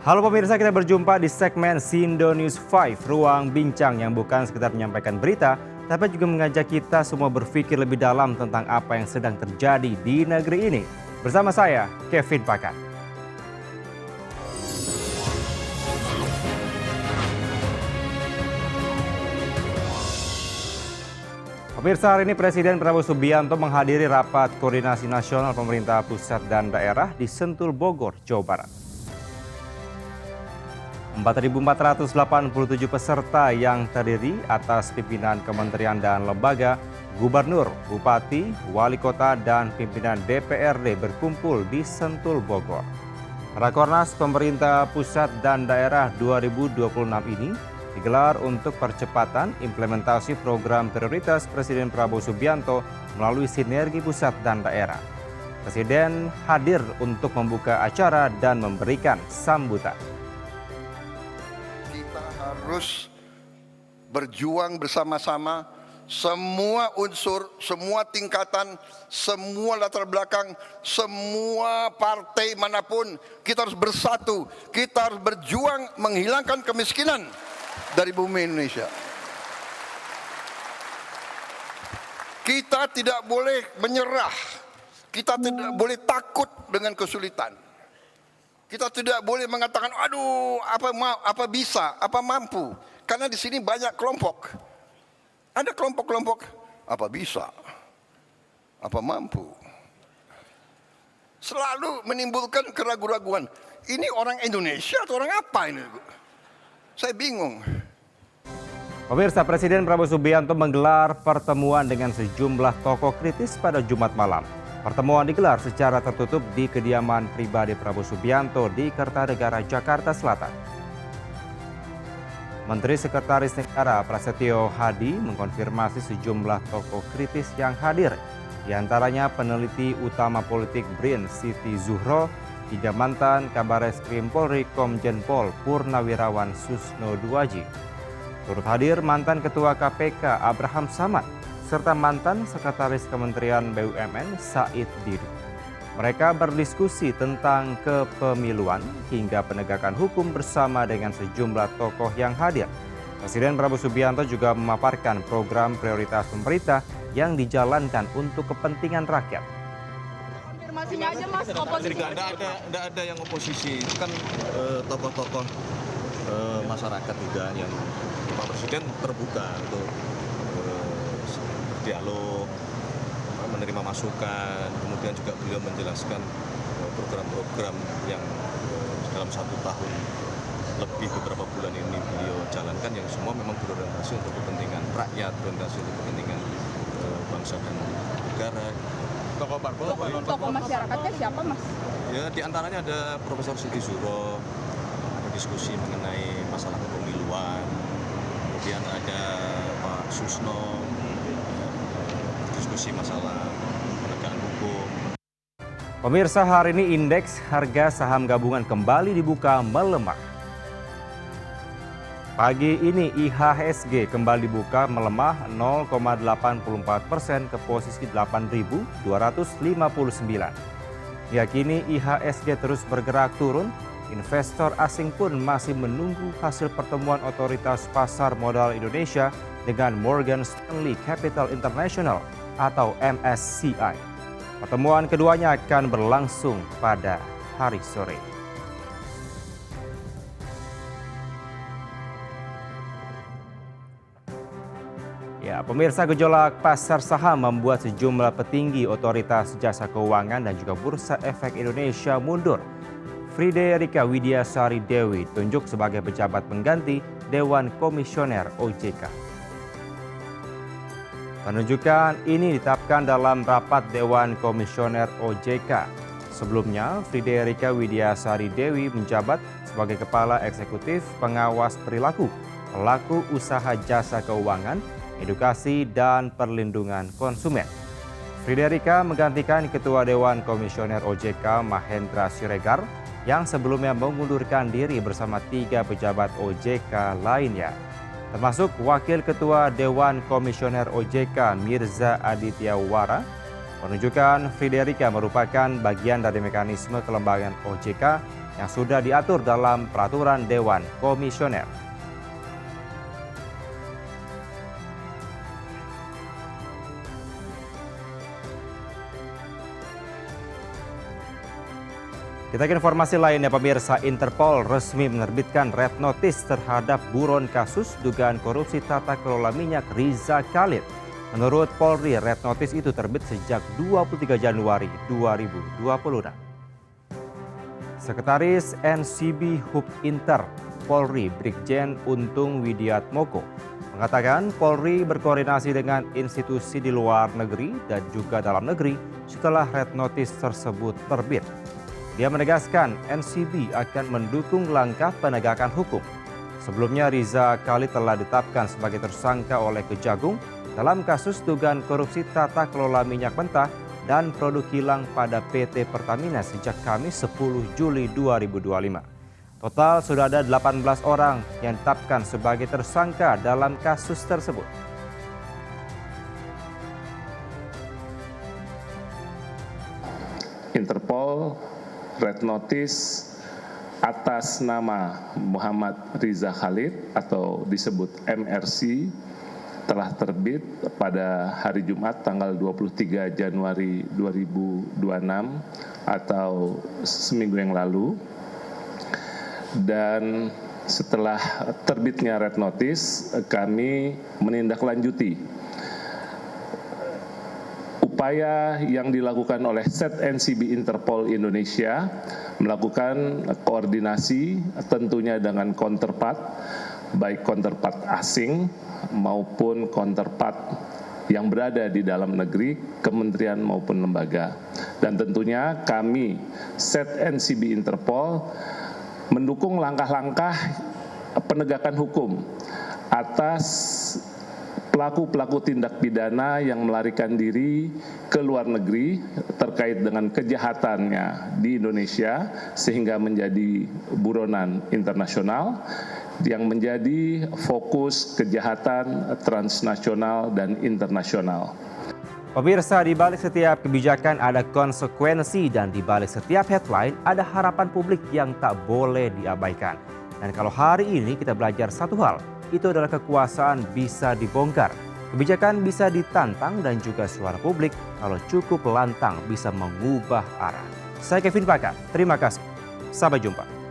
Halo pemirsa, kita berjumpa di segmen Sindo News 5, ruang bincang yang bukan sekedar menyampaikan berita, tapi juga mengajak kita semua berpikir lebih dalam tentang apa yang sedang terjadi di negeri ini. Bersama saya, Kevin Pakan. Pemirsa, hari ini Presiden Prabowo Subianto menghadiri rapat koordinasi nasional pemerintah pusat dan daerah di Sentul, Bogor, Jawa Barat. 4.487 peserta yang terdiri atas pimpinan kementerian dan lembaga, gubernur, bupati, wali kota, dan pimpinan DPRD berkumpul di Sentul, Bogor. Rakornas pemerintah pusat dan daerah 2026 ini digelar untuk percepatan implementasi program prioritas Presiden Prabowo Subianto melalui sinergi pusat dan daerah. Presiden hadir untuk membuka acara dan memberikan sambutan. Harus berjuang bersama-sama, semua unsur, semua tingkatan, semua latar belakang, semua partai manapun, kita harus bersatu, kita harus berjuang menghilangkan kemiskinan dari bumi Indonesia. Kita tidak boleh menyerah, kita tidak boleh takut dengan kesulitan. Kita tidak boleh mengatakan, aduh, apa bisa, apa mampu. Karena di sini banyak kelompok. Ada kelompok-kelompok, apa bisa, apa mampu. Selalu menimbulkan keraguan-raguan. Ini orang Indonesia atau orang apa ini? Saya bingung. Pemirsa, Presiden Prabowo Subianto menggelar pertemuan dengan sejumlah tokoh kritis pada Jumat malam. Pertemuan digelar secara tertutup di kediaman pribadi Prabowo Subianto di Kertanegara, Jakarta Selatan. Menteri Sekretaris Negara Prasetyo Hadi mengkonfirmasi sejumlah tokoh kritis yang hadir, di antaranya peneliti utama politik BRIN Siti Zuhro, hingga mantan Kabareskrim Polri Komjen Pol Purnawirawan Susno Duaji. Turut hadir mantan Ketua KPK Abraham Samad, serta mantan Sekretaris Kementerian BUMN Said Didu. Mereka berdiskusi tentang kepemiluan hingga penegakan hukum bersama dengan sejumlah tokoh yang hadir. Presiden Prabowo Subianto juga memaparkan program prioritas pemerintah yang dijalankan untuk kepentingan rakyat. Konfirmasinya aja Mas, oposisi. Tidak ada yang oposisi, itu kan tokoh-tokoh masyarakat juga yang Pak Presiden terbuka untuk dialog, menerima masukan, kemudian juga beliau menjelaskan program-program yang dalam 1 tahun lebih beberapa bulan ini beliau jalankan yang semua memang berorientasi untuk kepentingan rakyat, berorientasi untuk kepentingan bangsa dan negara. Tokoh masyarakatnya siapa Mas? Ya diantaranya ada Profesor Siti Zuhro, ada diskusi mengenai masalah kepemiluan, kemudian ada Pak Susno, diskusi masalah penegakan hukum. Pemirsa, hari ini indeks harga saham gabungan kembali dibuka melemah. Pagi ini IHSG kembali dibuka melemah 0,84% ke posisi 8.259. Hingga kini IHSG terus bergerak turun. Investor asing pun masih menunggu hasil pertemuan Otoritas Pasar Modal Indonesia dengan Morgan Stanley Capital International atau MSCI. Pertemuan keduanya akan berlangsung pada hari sore. Ya, pemirsa, gejolak pasar saham membuat sejumlah petinggi Otoritas Jasa Keuangan dan juga Bursa Efek Indonesia mundur. Friederike Widiasari Dewi ditunjuk sebagai pejabat pengganti Dewan Komisioner OJK. Penunjukan ini ditetapkan dalam rapat Dewan Komisioner OJK. Sebelumnya, Friederike Widiasari Dewi menjabat sebagai Kepala Eksekutif Pengawas Perilaku, Pelaku Usaha Jasa Keuangan, Edukasi dan Perlindungan Konsumen. Friederike menggantikan Ketua Dewan Komisioner OJK Mahendra Siregar yang sebelumnya mengundurkan diri bersama 3 pejabat OJK lainnya, termasuk Wakil Ketua Dewan Komisioner OJK Mirza Aditya Wara. Penunjukan Friederike merupakan bagian dari mekanisme kelembagaan OJK yang sudah diatur dalam peraturan Dewan Komisioner. Kita ke informasi lainnya, pemirsa. Interpol resmi menerbitkan red notice terhadap buron kasus dugaan korupsi tata kelola minyak Riza Khalid. Menurut Polri, red notice itu terbit sejak 23 Januari 2026. Sekretaris NCB Hub Inter Polri, Brigjen Untung Widiatmoko, mengatakan Polri berkoordinasi dengan institusi di luar negeri dan juga dalam negeri setelah red notice tersebut terbit. Dia menegaskan NCB akan mendukung langkah penegakan hukum. Sebelumnya Riza Khalid telah ditetapkan sebagai tersangka oleh Kejagung dalam kasus dugaan korupsi tata kelola minyak mentah dan produk kilang pada PT Pertamina sejak Kamis 10 Juli 2025. Total sudah ada 18 orang yang ditetapkan sebagai tersangka dalam kasus tersebut. Interpol red notice atas nama Muhammad Riza Khalid atau disebut MRC telah terbit pada hari Jumat tanggal 23 Januari 2026 atau seminggu yang lalu. Dan setelah terbitnya red notice, kami menindaklanjuti upaya yang dilakukan oleh Set NCB Interpol Indonesia melakukan koordinasi tentunya dengan counterpart, baik counterpart asing maupun counterpart yang berada di dalam negeri, kementerian maupun lembaga. Dan tentunya kami, Set NCB Interpol, mendukung langkah-langkah penegakan hukum atas pelaku-pelaku tindak pidana yang melarikan diri ke luar negeri terkait dengan kejahatannya di Indonesia sehingga menjadi buronan internasional yang menjadi fokus kejahatan transnasional dan internasional. Pemirsa, di balik setiap kebijakan ada konsekuensi dan di balik setiap headline ada harapan publik yang tak boleh diabaikan. Dan kalau hari ini kita belajar satu hal, itu adalah kekuasaan bisa dibongkar, kebijakan bisa ditantang dan juga suara publik kalau cukup lantang bisa mengubah arah. Saya Kevin Pakar, terima kasih. Sampai jumpa.